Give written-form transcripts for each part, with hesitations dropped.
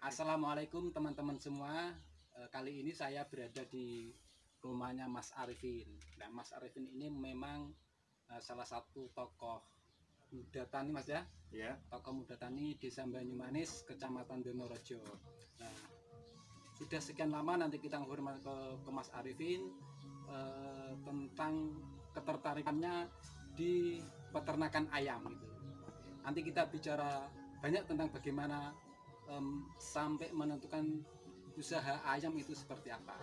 Assalamualaikum teman-teman semua. Kali ini saya berada di rumahnya Mas Arifin. Nah, Mas Arifin ini memang salah satu tokoh muda tani, Mas ya. Ya. Tokoh muda tani Desa Banyumanis, Kecamatan Donorejo. Nah, sudah sekian lama nanti kita ngobrol ke Mas Arifin tentang ketertarikannya di peternakan ayam gitu. Nanti kita bicara banyak tentang bagaimana sampai menentukan usaha ayam itu seperti apa.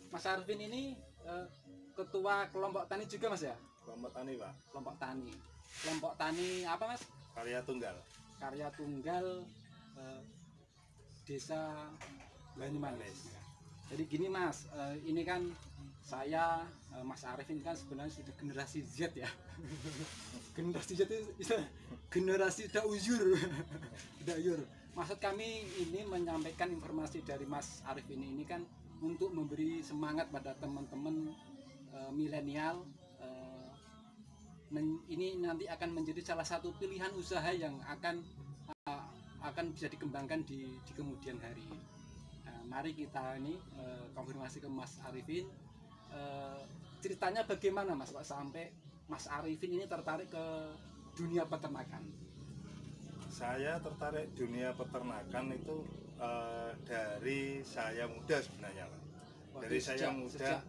Mas Arifin ini ketua kelompok tani juga, Mas ya? Kelompok tani, Pak. Kelompok tani. Kelompok tani apa, Mas? Karya Tunggal. Karya Tunggal Desa Banyumanis. Jadi gini, Mas, ini kan saya Mas Arifin kan sebenarnya sudah generasi Z ya. Generasi Z itu generasi dauyur. Dauyur. Maksud kami ini menyampaikan informasi dari Mas Arifin ini kan untuk memberi semangat pada teman-teman milenial. Ini nanti akan menjadi salah satu pilihan usaha yang akan bisa dikembangkan di kemudian hari. Mari kita ini konfirmasi ke Mas Arifin. Ceritanya bagaimana, Mas, kok sampai Mas Arifin ini tertarik ke dunia peternakan? Saya tertarik dunia peternakan itu dari saya muda sebenarnya, Pak. Dari saya muda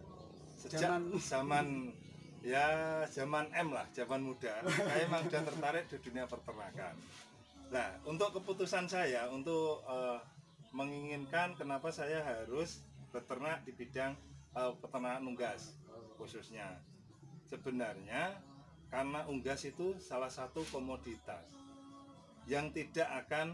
sejak zaman M lah, zaman muda. Saya memang sudah tertarik di dunia peternakan. Nah, untuk keputusan saya untuk menginginkan kenapa saya harus beternak di bidang peternakan unggas khususnya. Sebenarnya karena unggas itu salah satu komoditas yang tidak akan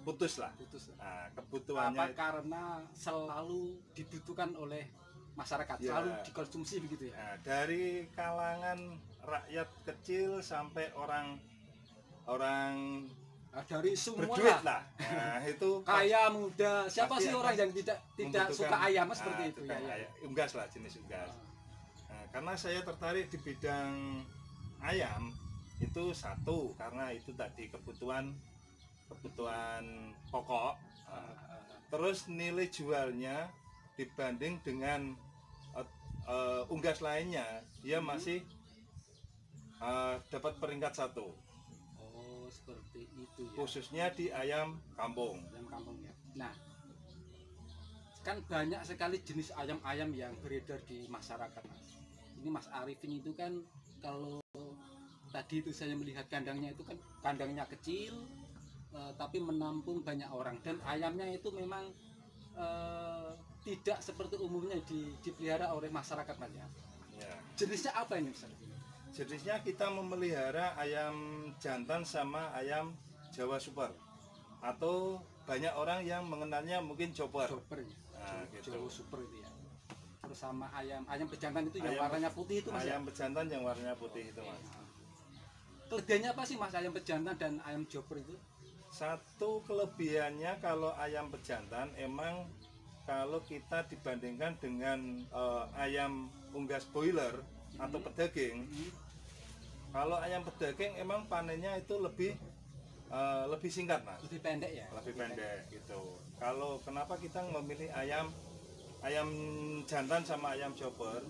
putus lah. Nah, kebutuhannya apa karena selalu dibutuhkan oleh masyarakat, ya, selalu dikonsumsi begitu ya. Nah, dari kalangan rakyat kecil sampai orang dari semua berduit lah. Nah, itu kaya muda, siapa sih orang yang tidak suka ayam seperti itu ya, ya. Unggas lah, jenis unggas. Nah, karena saya tertarik di bidang ayam itu satu karena itu tadi kebutuhan pokok. Terus nilai jualnya dibanding dengan unggas lainnya dia masih dapat peringkat 1. Seperti itu ya. Khususnya di ayam kampung. Ayam kampung ya. Nah, kan banyak sekali jenis ayam-ayam yang beredar di masyarakat, Mas. Ini Mas Arifin itu kan kalau tadi itu saya melihat kandangnya itu kan kandangnya kecil tapi menampung banyak orang dan ayamnya itu memang tidak seperti umumnya dipelihara oleh masyarakat, Mas ya. Ya. Jenisnya apa ini, Mas? Jenisnya kita memelihara ayam jantan sama ayam Jawa Super atau banyak orang yang mengenalnya mungkin chopper. Chopper ya. Nah, gitu. Jawa Super itu ya. Terus sama ayam pejantan itu yang warnanya putih itu, Mas. Ayam pejantan yang warnanya putih itu, Mas. Kelebihannya apa sih, Mas, ayam pejantan dan ayam chopper itu? Satu kelebihannya kalau ayam pejantan emang kalau kita dibandingkan dengan ayam unggas boiler atau pedaging, kalau ayam pedaging emang panennya itu lebih singkat, Mas. Lebih pendek ya. Lebih pendek gitu. Kalau kenapa kita memilih ayam jantan sama ayam chopper,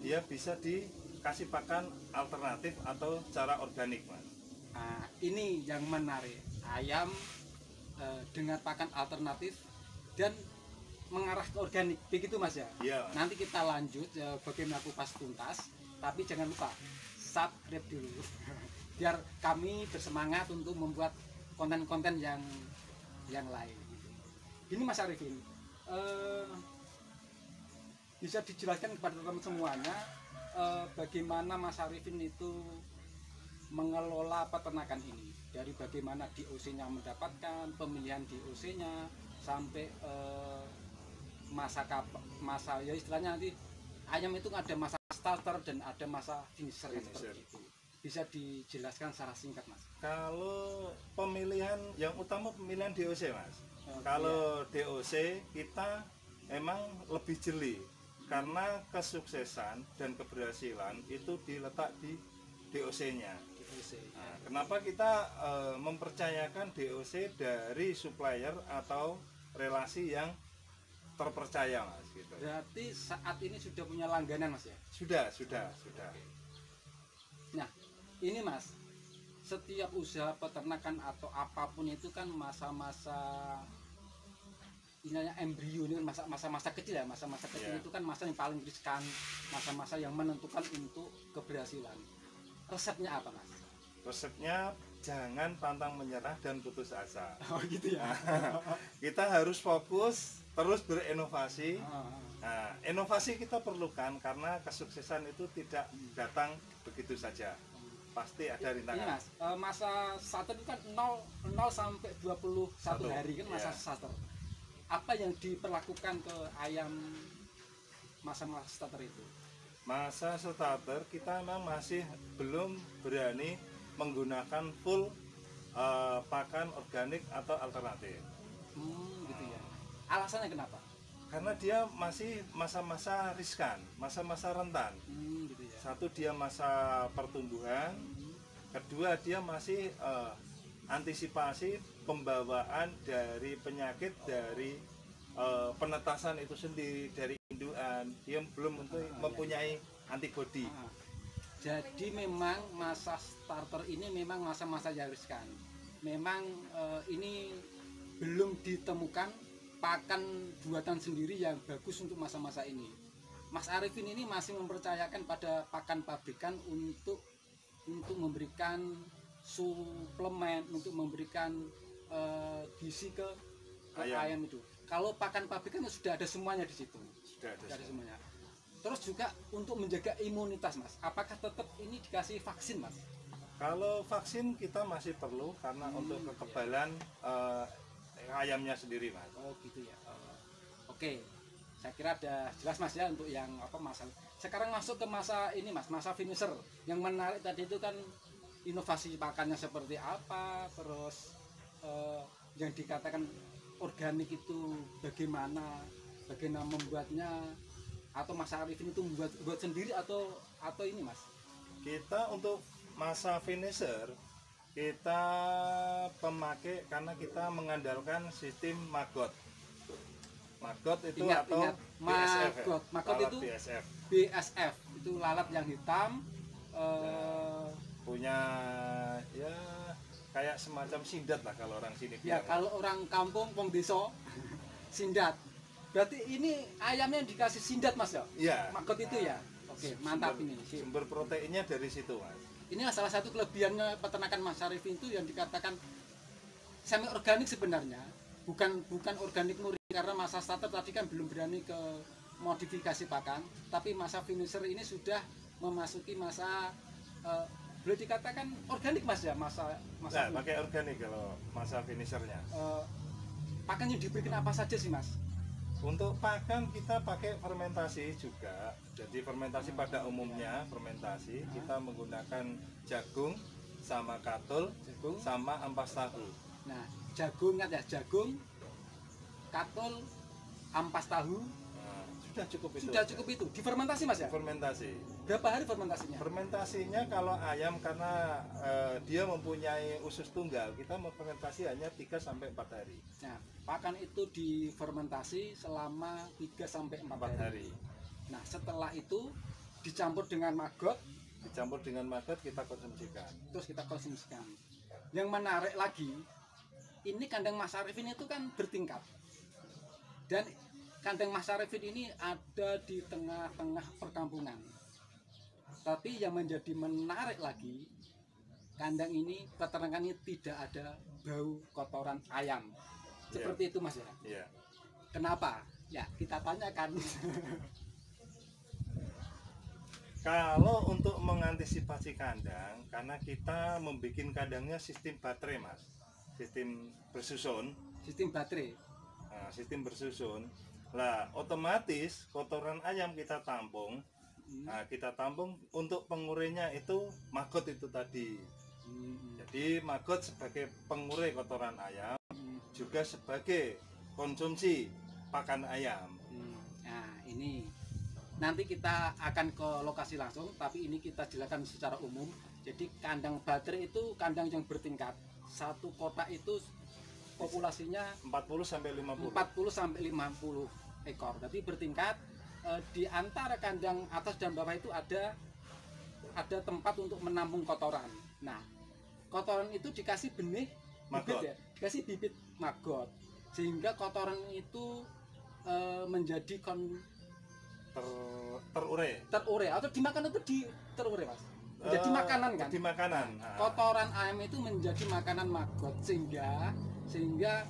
dia bisa dikasih pakan alternatif atau cara organik, Mas. Nah, ini yang menarik, ayam dengan pakan alternatif dan mengarah ke organik, begitu, Mas ya. Iya. Nanti kita lanjut bagaimana kupas tuntas, tapi jangan lupa subscribe dulu biar kami bersemangat untuk membuat konten-konten yang lain. Ini Mas Arifin, bisa dijelaskan kepada teman-teman semuanya bagaimana Mas Arifin itu mengelola peternakan ini, dari bagaimana DOC-nya mendapatkan, pemilihan DOC-nya sampai masa ya istilahnya nanti ayam itu ada masa starter dan ada masa finisher. Seperti itu. Bisa dijelaskan secara singkat, Mas? Kalau pemilihan yang utama pemilihan DOC, Mas. Kalau DOC kita emang lebih jeli karena kesuksesan dan keberhasilan itu diletak di DOC-nya. Nah, Kenapa kita mempercayakan DOC dari supplier atau relasi yang terpercaya, Mas, gitu. Berarti saat ini sudah punya langganan, Mas ya? Sudah. Nah, ini Mas, setiap usaha peternakan atau apapun itu kan masa-masa intinya embrio, ini masa-masa kecil ya, masa-masa kecil Yeah. itu kan masa yang paling riskan, masa-masa yang menentukan untuk keberhasilan. Resepnya apa, Mas? Resepnya jangan pantang menyerah dan putus asa. Oh gitu ya. Kita harus fokus, terus berinovasi. Ah, Nah, inovasi kita perlukan karena kesuksesan itu tidak datang begitu saja. Pasti ada ini rintangan. Mas, masa starter itu kan 0 sampai 21 hari kan masa Iya. starter. Apa yang diperlakukan ke ayam masa-masa starter itu? Masa starter kita memang masih belum berani menggunakan full pakan organik atau alternatif. Gitu ya. Alasannya kenapa? Karena dia masih masa-masa riskan, masa-masa rentan. Gitu ya. Satu, dia masa pertumbuhan. Kedua, dia masih antisipasi pembawaan dari penyakit dari penetasan itu sendiri, dari indukan. Dia belum mempunyai antibodi. Ah, jadi memang masa starter ini memang masa-masa yang riskan. Memang ini belum ditemukan pakan buatan sendiri yang bagus untuk masa-masa ini. Mas Arifin ini masih mempercayakan pada pakan pabrikan untuk memberikan suplemen, untuk memberikan gizi ke ayam itu. Kalau pakan pabrikan sudah ada semuanya di situ. Sudah ada Dari semuanya. Terus juga untuk menjaga imunitas, Mas. Apakah tetap ini dikasih vaksin, Mas? Kalau vaksin kita masih perlu karena untuk kekebalan ayamnya sendiri, Mas. Oh gitu ya. Oke, saya kira ada jelas Mas ya untuk yang masalah. Sekarang masuk ke masa ini Mas, masa finisher. Yang menarik tadi itu kan inovasi pakannya seperti apa, terus yang dikatakan organik itu bagaimana membuatnya, atau Mas Arifin itu buat sendiri atau ini Mas? Kita untuk masa finisher kita pemakai karena kita mengandalkan sistem maggot. Maggot itu Ingat, BSF. maggot itu BSF. BSF itu lalat yang hitam. Punya ya kayak semacam sindat lah kalau orang sini Ya bilang. kalau orang kampung desa sindat. Berarti ini ayamnya dikasih sindat Mas ya? Iya. Maggot itu ya. Oke, mantap ini. Sumber proteinnya dari situ, Mas. Ini salah satu kelebihannya peternakan Mas Arifin itu yang dikatakan semi organik sebenarnya, bukan organik murni, karena masa starter tadi kan belum berani ke modifikasi pakan, tapi masa finisher ini sudah memasuki masa boleh dikatakan organik Mas ya, masa Nah, pakai organik kalau masa finishernya. pakan yang diberikan apa saja sih Mas? Untuk pakan kita pakai fermentasi juga. Jadi fermentasi pada umumnya fermentasi kita menggunakan jagung sama katul sama ampas tahu. Nah, jagung ingat ya, jagung, katul, ampas tahu. Nah, sudah cukup itu. Sudah cukup itu. Difermentasi Mas ya? Fermentasi. Berapa hari fermentasinya? Fermentasinya kalau ayam karena dia mempunyai usus tunggal, kita memfermentasi hanya 3 sampai 4 hari. Nah, pakan itu difermentasi selama 3 sampai 4 hari. Nah, setelah itu dicampur dengan maggot, Dicampur dengan maggot kita konsumsikan. terus kita konsumsikan. Yang menarik lagi, ini kandang Mas Arifin itu kan bertingkat. Dan kandang Mas Arifin ini ada di tengah-tengah perkampungan. Tapi yang menjadi menarik lagi, kandang ini peternakannya tidak ada bau kotoran ayam. Seperti itu Mas ya. Iya. Kenapa? Ya, kita tanyakan. Kalau untuk mengantisipasi kandang, karena kita membuat kandangnya sistem baterai, Mas. Sistem bersusun. Sistem baterai. Nah, sistem bersusun. Lah, otomatis kotoran ayam kita tampung. Nah, kita tampung untuk pengurainya itu maggot itu tadi. Jadi maggot sebagai pengurai kotoran ayam, juga sebagai konsumsi pakan ayam. Nah, ini nanti kita akan ke lokasi langsung, tapi ini kita jelaskan secara umum. Jadi kandang baterai itu kandang yang bertingkat. Satu kotak itu populasinya 40 sampai 50. 40 sampai 50 ekor. Jadi bertingkat. Di antara kandang atas dan bawah itu ada tempat untuk menampung kotoran. Nah, kotoran itu dikasih benih bibit ya, dikasih bibit maggot, sehingga kotoran itu menjadi terurai atau dimakan itu terurai mas. Jadi makanan kan? Di makanan. Kotoran ayam itu menjadi makanan maggot sehingga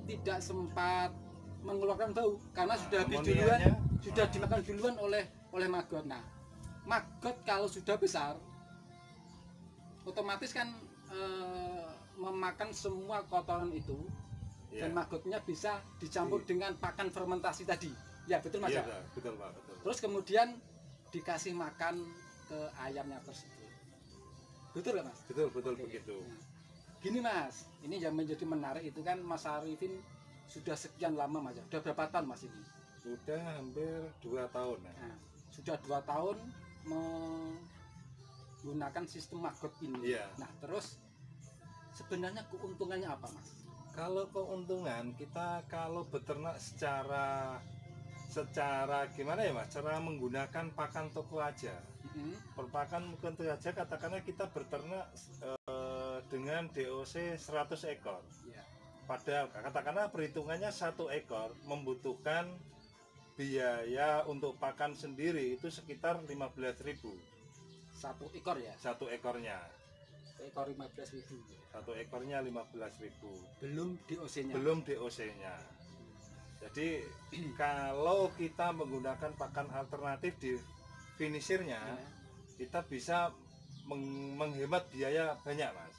tidak sempat mengeluarkan bau karena sudah habis duluan, sudah dimakan duluan oleh maggot. Nah, maggot kalau sudah besar otomatis kan memakan semua kotoran itu, dan maggotnya bisa dicampur dengan pakan fermentasi tadi. Ya betul mas. Iya, betul Pak, betul. Terus kemudian dikasih makan ke ayamnya tersebut. Betul nggak mas? Betul begitu. Nah, gini mas, ini yang menjadi menarik itu kan Mas Arifin sudah sekian lama mas, sudah berapa tahun mas ini? Sudah hampir 2 tahun. Nah, sudah 2 tahun menggunakan sistem maggot ini. Iya. Nah terus sebenarnya keuntungannya apa mas? Kalau keuntungan kita kalau beternak secara gimana ya mas? Cara menggunakan pakan toko aja. Perpakan mungkin itu aja, katakanlah kita berternak dengan DOC 100 ekor. Ya. Padahal katakanlah perhitungannya 1 ekor membutuhkan biaya untuk pakan sendiri itu sekitar 15.000. 1 ekor ya? 1 ekornya. 1 ekor 15.000. 1 ekornya 15.000. Belum DOC-nya. Belum DOC-nya. Jadi kalau kita menggunakan pakan alternatif di finishernya, kita bisa menghemat biaya banyak mas.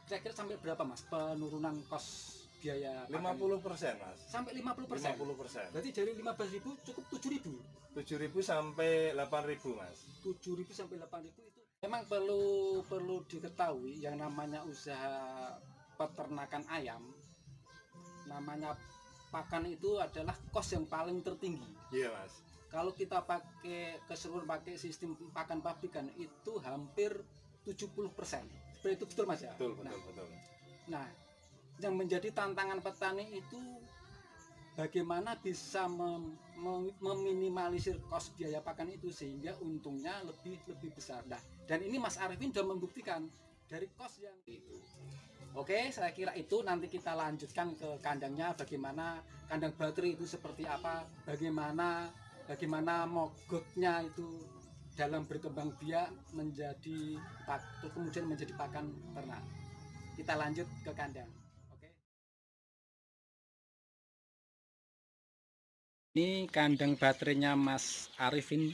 Kira-kira sampai berapa mas penurunan kos biaya? 50% mas. Sampai 50%? 50%. Berarti dari 15.000 cukup 7.000? 7.000 sampai 8.000 mas. 7.000 sampai 8.000 itu memang perlu diketahui yang namanya usaha peternakan ayam, namanya pakan itu adalah kos yang paling tertinggi. Iya mas. Kalau kita keseluruhan pakai sistem pakan pabrikan itu hampir 70%. Seperti itu betul mas ya? Betul. Nah, yang menjadi tantangan petani itu bagaimana bisa meminimalisir kos biaya pakan itu sehingga untungnya lebih besar. Nah, dan ini Mas Arifin sudah membuktikan dari kos yang itu. Oke, saya kira itu nanti kita lanjutkan ke kandangnya, bagaimana kandang baterai itu seperti apa, bagaimana moggotnya itu dalam berkembang biak kemudian menjadi pakan ternak. Kita lanjut ke kandang. Oke. Ini kandang baterainya Mas Arifin.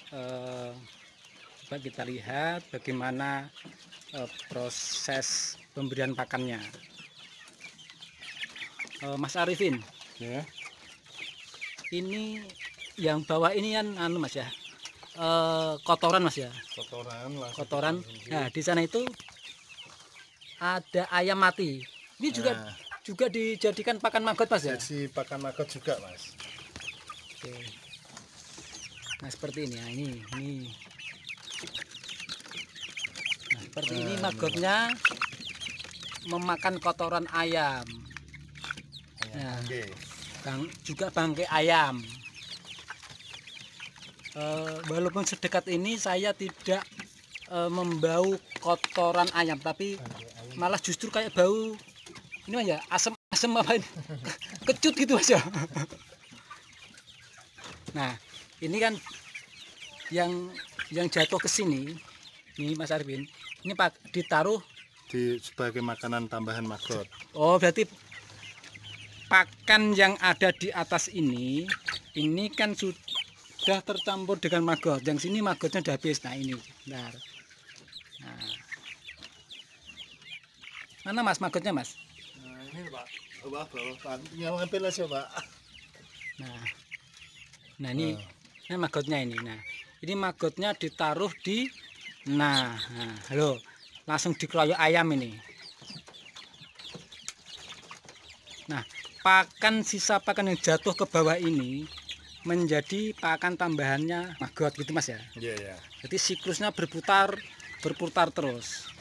Coba kita lihat bagaimana proses pemberian pakannya. Mas Arifin, Ya. ini yang bawah ini kan mas ya, kotoran mas ya, kotoran. Nah di sana itu ada ayam mati. Ini juga dijadikan pakan maggot mas ya? Jadi pakan maggot juga mas. Oke. Nah seperti ini ya, ini. Nah seperti ini maggotnya memakan kotoran ayam. Nah, juga bangkai ayam. Walaupun sedekat ini saya tidak membau kotoran ayam, tapi malah justru kayak bau ini ya, asem apa ini? Kecut gitu aja. Nah ini kan yang jatuh ke sini, ini Mas Arifin, ini ditaruh sebagai makanan tambahan maggot. Oh berarti pakan yang ada di atas ini kan sudah tercampur dengan maggot. Yang sini maggotnya udah habis. Nah ini, bentar. Nah. Mana mas maggotnya mas? Nah ini pak, tinggal ngambil aja pak. Nah ini maggotnya ini. Nah ini maggotnya ditaruh di, halo, langsung dikeroyok ayam ini. Nah sisa pakan yang jatuh ke bawah ini menjadi pakan tambahannya maggot gitu mas ya? Iya. Jadi siklusnya berputar berputar terus.